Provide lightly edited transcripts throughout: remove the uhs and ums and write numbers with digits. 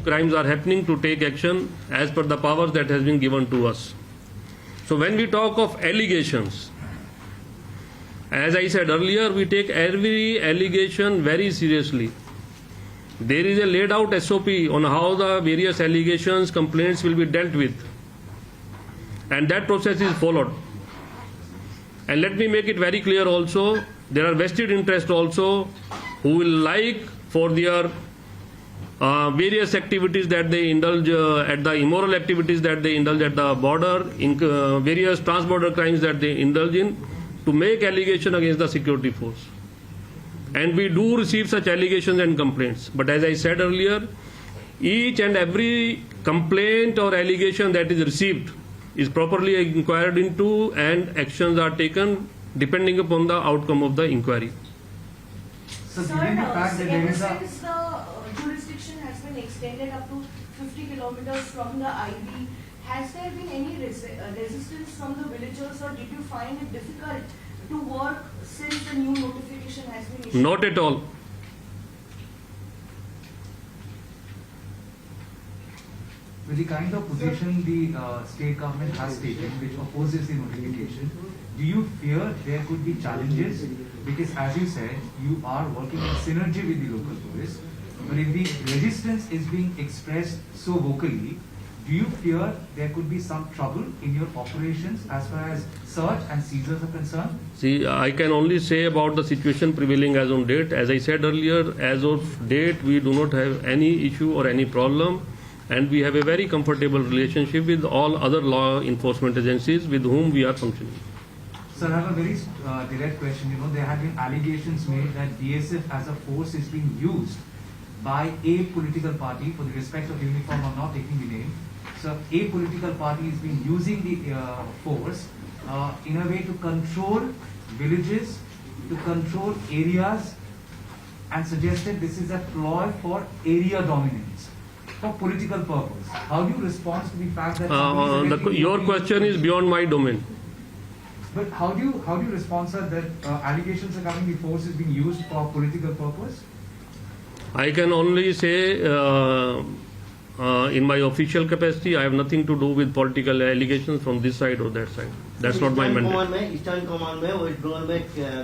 crimes are happening to take action as per the powers that has been given to us. So when we talk of allegations, as I said earlier, we take every allegation very seriously. There is a laid out SOP on how the various allegations, complaints will be dealt with, and that process is followed. And let me make it very clear also, there are vested interests also who will like for their various activities that they indulge at the immoral activities that they indulge at the border, in various trans-border crimes that they indulge in, to make allegation against the security force. And we do receive such allegations and complaints. But as I said earlier, each and every complaint or allegation that is received is properly inquired into, and actions are taken depending upon the outcome of the inquiry. So given the fact that there is since the jurisdiction has been extended up to 50 kilometers from the IB, has there been any resistance from the villagers, or did you find it difficult to work since the new notification has been issued? Not at all. With the kind of position the state government has taken, which opposes the notification, do you fear there could be challenges? Because as you said, you are working in synergy with the local police, but if the resistance is being expressed so vocally, do you fear there could be some trouble in your operations as far as search and seizures are concerned? See, I can only say about the situation prevailing as on date. As I said earlier, as of date, we do not have any issue or any problem, and we have a very comfortable relationship with all other law enforcement agencies with whom we are functioning. Sir, I have a very direct question. You know, there have been allegations made that BSF as a force is being used by a political party, for the respect of uniform, I'm not taking the name. So a political party is being using the force in a way to control villages, to control areas, and suggested this is a ploy for area dominance, for political purpose. How do you respond to the fact that Your question is beyond my domain. But how do you respond, sir, that allegations are coming, the force is being used for political purpose? I can only say in my official capacity, I have nothing to do with political allegations from this side or that side. That's not my mandate. Eastern command में waste Bengal में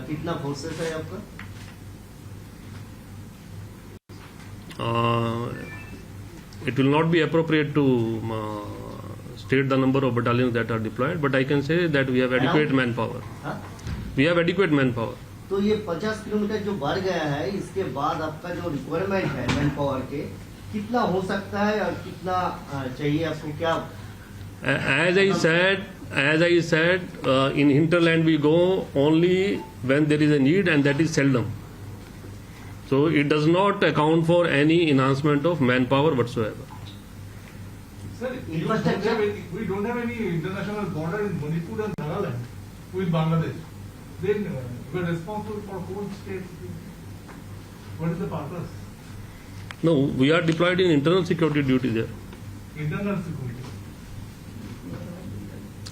कितना forces है आपका? It will not be appropriate to state the number of battalions that are deployed, but I can say that we have adequate manpower. We have adequate manpower. तो ये 50 kilometre जो बढ़ गया है, इसके बाद आपका जो रिक्वायरमेंट है मैन पावर के, कितना हो सकता है और कितना चाहिए आपको? क्या As I said, in hinterland we go only when there is a need, and that is seldom. So it does not account for any enhancement of manpower whatsoever. Sir, we don't have any international border in Manipur and Nagaland with Bangladesh. Then we are responsible for whole state. What is the purpose? No, we are deployed in internal security duty there. Internal security.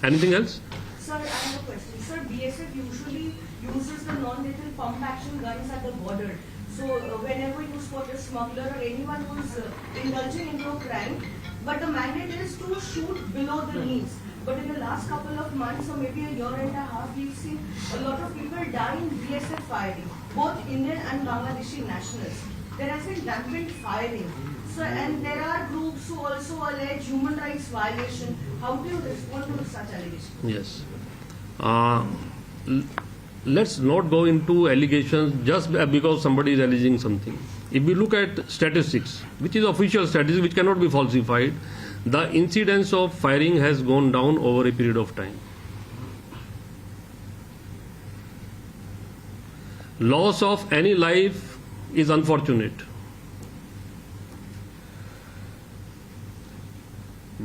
Anything else? Sir, I have a question. Sir, BSF usually uses the non-lethal pump action guns at the border. So whenever you spot a smuggler or anyone who is indulging into a crime, but the mandate is to shoot below the knees. But in the last couple of months or maybe a year and a half, we've seen a lot of people die in BSF firing, both Indian and Bangladeshi nationals. There has been rampant firing. So, and there are groups who also allege human rights violation. How do you respond to such allegations? Yes. Let's not go into allegations just because somebody is alleging something. If we look at statistics, which is official statistics, which cannot be falsified, the incidence of firing has gone down over a period of time. Loss of any life is unfortunate.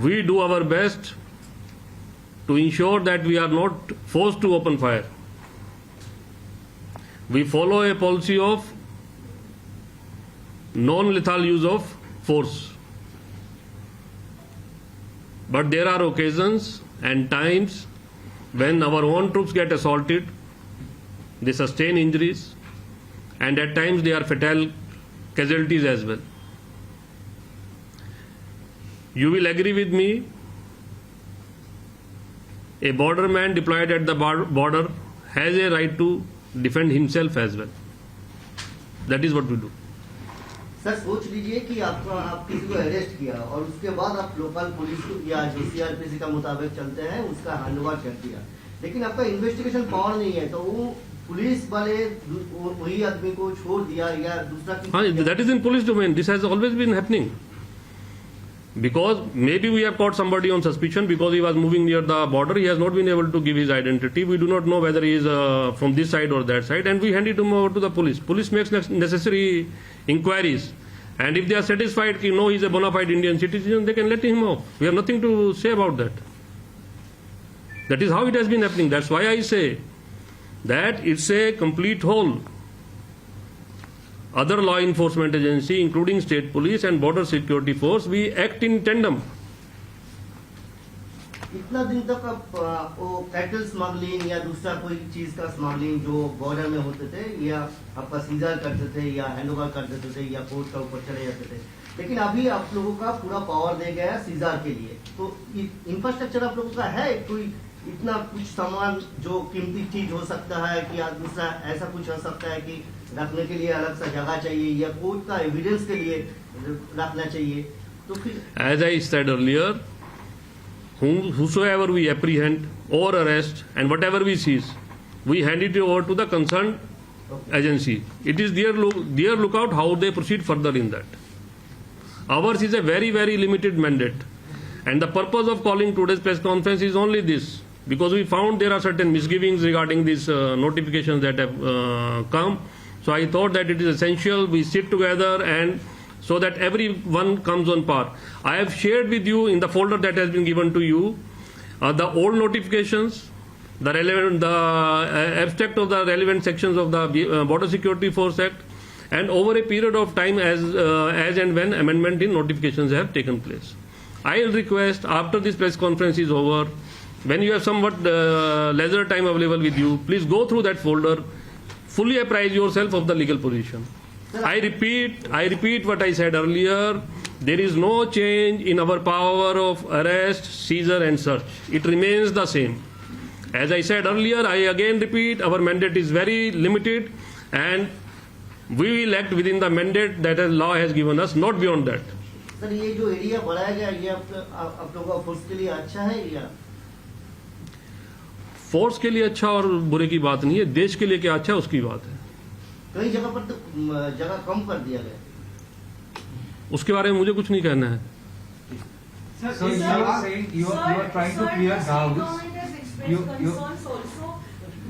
We do our best to ensure that we are not forced to open fire. We follow a policy of non-lethal use of force. But there are occasions and times when our own troops get assaulted, they sustain injuries, and at times they are fatal casualties as well. You will agree with me, a border man deployed at the border has a right to defend himself as well. That is what we do. Sir सोच लीजिए कि आप किसी को arrest किया और उसके बाद आप लोकल पुलिस को या जो सीआरपीसी का मुताबिक चलते हैं उसका हैंडओवर कर दिया, लेकिन आपका इन्वेस्टिगेशन पावर नहीं है, तो वो पुलिस वाले वही आदमी को छोड़ दिया या दूसरा हाँ, that is in police domain. This has always been happening. Because maybe we have caught somebody on suspicion because he was moving near the border, he has not been able to give his identity. We do not know whether he is from this side or that side, and we hand it over to the police. Police makes necessary inquiries, and if they are satisfied that no, he is a bona fide Indian citizen, they can let him off. We have nothing to say about that. That is how it has been happening. That's why I say that it's a complete whole. Other law enforcement agency, including state police and border security force, we act in tandem. इतना दिन तक आप वो cattle smuggling या दूसरा कोई चीज का स्मगलिंग जो बॉर्डर में होते थे या आपका सीजर करते थे या हैंडओवर कर देते थे या कोर्ट का ऊपर चले जाते थे, लेकिन अभी आप लोगों का पूरा पावर दे गया है सीजर के लिए, तो इंफ्रास्ट्रक्चर आप लोगों का है कोई इतना कुछ सामान जो कीमती चीज हो सकता है कि या दूसरा ऐसा कुछ हो सकता है कि रखने के लिए अलग सा जगह चाहिए या कोर्ट का एविडेंस के लिए रखना चाहिए, तो फिर As I said earlier, whosoever we apprehend or arrest and whatever we seize, we hand it over to the concerned agency. It is their lookout how they proceed further in that. Ours is a very, very limited mandate, and the purpose of calling today's press conference is only this, because we found there are certain misgivings regarding these notifications that have come. So I thought that it is essential we sit together and so that everyone comes on par. I have shared with you in the folder that has been given to you the old notifications, the abstract of the relevant sections of the Border Security Force Act, and over a period of time as and when amendment in notifications have taken place. I will request after this press conference is over, when you have somewhat leisure time available with you, please go through that folder, fully apprise yourself of the legal position. I repeat what I said earlier. There is no change in our power of arrest, seizure and search. It remains the same. As I said earlier, I again repeat, our mandate is very limited and we will act within the mandate that the law has given us, not beyond that. Sir ये जो area बढ़ाया गया ये आप लोगों का force के लिए अच्छा है या फोर्स के लिए अच्छा और बुरे की बात नहीं है, देश के लिए क्या अच्छा है उसकी बात है. कई जगह पर तो जगह कम कर दिया गया. उसके बारे में मुझे कुछ नहीं कहना है. So you are saying you are trying to clear doubts. Government has expressed You- concerns also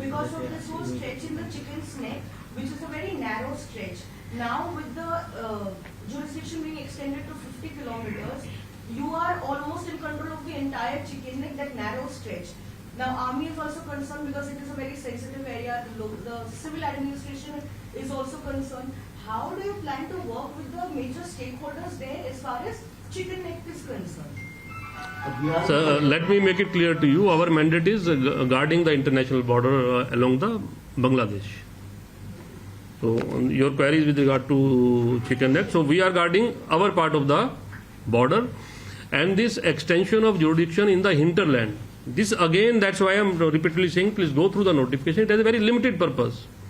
because of this whole stretch in the chicken's neck, which is a very narrow stretch. Now with the jurisdiction being extended to 50 kilometers, you are almost in control of the entire chicken neck, that narrow stretch. Now army is also concerned because it is a very sensitive area. The civil administration is also concerned. How do you plan to work with the major stakeholders there as far as chicken neck is concerned? So let me make it clear to you, our mandate is guarding the international border along the Bangladesh. So your queries with regard to chicken neck, so we are guarding our part of the border, and this extension of jurisdiction in the hinterland, this again, that's why I am repeatedly saying please go through the notification. It has a very limited purpose.